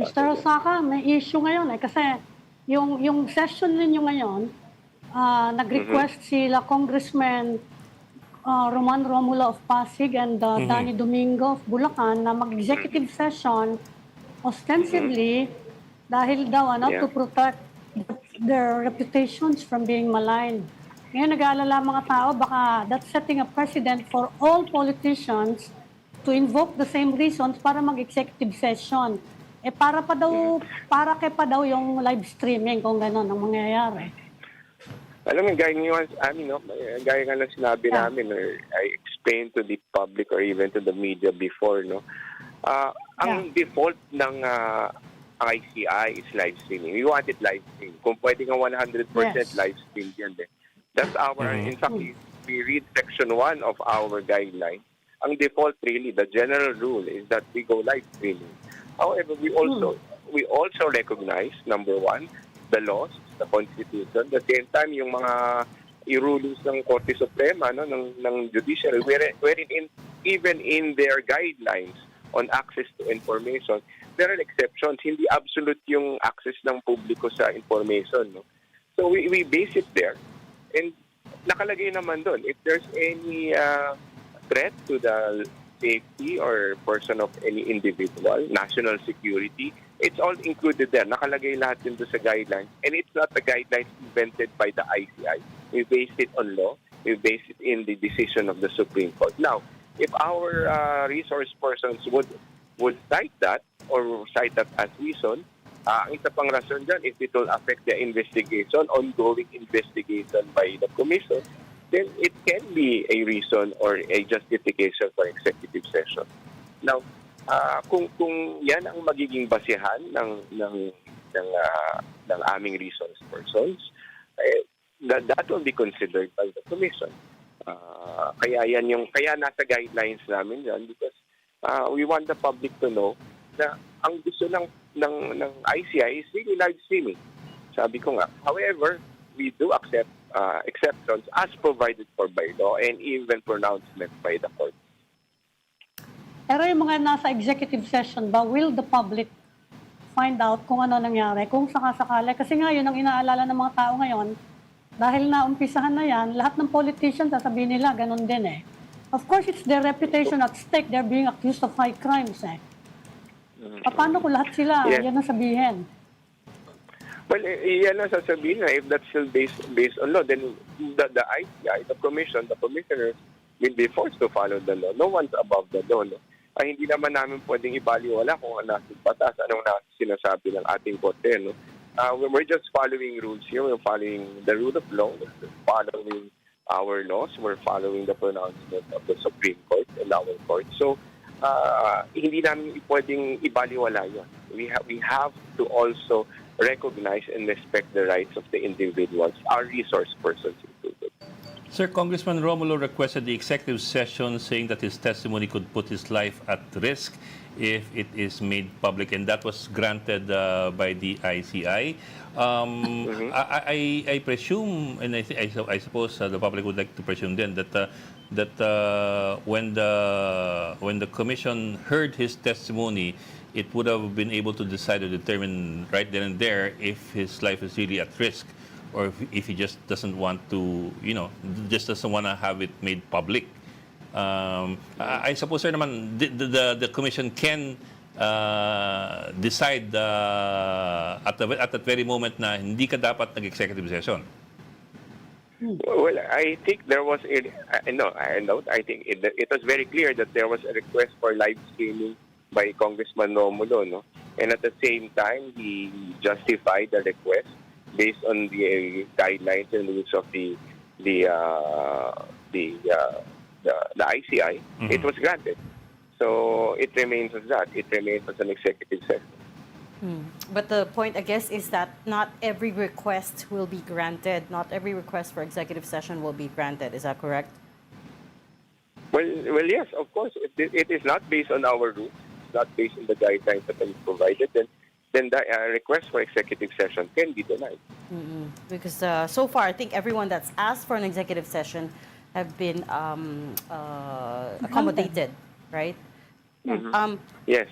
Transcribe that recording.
Mr. Hosaka, may issue ngayon kasi yung session ninyo ngayon, nag-request sila Congressman Roman Romulo of Pasig and Danny Domingo of Bulacan na mag-executive session ostensibly dahil daw to protect their reputations from being maligned. Ngayon nag-aalala mga tao baka that's setting a precedent for all politicians to invoke the same reasons para mag-executive session. Para pa daw yung live streaming kung gano'n ang mangyayari. Alam mo, gaya nga lang sinabi namin, or I explained to the public or even to the media before, no? Ang default ng ICI is live streaming. We want it live stream. Kung pwede nga 100% live stream yan. That's our, in fact, we read section 1 of our guidelines. Ang default really, the general rule is that we go live streaming. However, we also recognize, number one, the laws, the Constitution. At the same time, yung mga rulings ng Korte Suprema, no, ng judiciary, wherein even in their guidelines on access to information, there are exceptions. Hindi absolute yung access ng publiko sa information. No? So we base it there. And nakalagay naman doon, if there's any threat to the safety or person of any individual, national security, it's all included there. Nakalagay lahat din doon sa guidelines. And it's not the guidelines invented by the ICI. We base it on law. We base it in the decision of the Supreme Court. Now, if our resource persons would cite that or cite that as reason, ang isa pang rason dyan, if it will affect the investigation, ongoing investigation by the Commission, then it can be a reason or a justification for executive session. Now, kung yan ang magiging basihan ng aming resource persons, that will be considered by the Commission. Kaya nasa guidelines namin yan because we want the public to know na ang gusto ng ICI is really live streaming. Sabi ko nga. However, we do accept exceptions as provided for by law and even pronouncement by the court. Pero yung mga nasa executive session ba, will the public find out kung ano nangyari, kung sakasakali? Kasi nga yun ang inaalala ng mga tao ngayon, dahil naumpisahan na yan, lahat ng politicians sasabihin nila, ganun din eh. Of course, it's their reputation at stake. They're being accused of high crimes eh. Paano kung lahat sila, yan ang sabihin? Well, yan ang sasabihin na if that's still based on law, then the ICI, the commission, the commissioners will be forced to follow the law. No one's above the law. No? Hindi naman namin pwedeng ibaliwala kung ano nasa batas, anong sinasabi ng ating korte. No? We're just following rules here. We're following the rule of law. We're following our laws. We're following the pronouncement of the Supreme Court and our court. So, hindi namin pwedeng ibaliwala yun. We have to also recognize and respect the rights of the individuals, our resource persons included. Sir, Congressman Romulo requested the executive session saying that his testimony could put his life at risk if it is made public, and that was granted by the ICI. I presume, and I suppose the public would like to presume then that when the commission heard his testimony, it would have been able to decide or determine right then and there if his life is really at risk, or if he just doesn't want to, just doesn't want to have it made public. I suppose, sir, naman, the commission can decide at that very moment na hindi ka dapat nag-executive session. Well, I think there was I think it was very clear that there was a request for live streaming by Congressman Romulo, no? And at the same time, he justified the request based on the guidelines and rules of the ICI. It was granted. So it remains as that. It remains as an executive session. But the point, I guess, is that not every request will be granted. Not every request for executive session will be granted. Is that correct? Well, yes, of course. It is not based on our rules. It's not based on the guidelines that are provided. Then the request for executive session can be denied. Because so far, I think everyone that's asked for an executive session have been accommodated, right? Yes.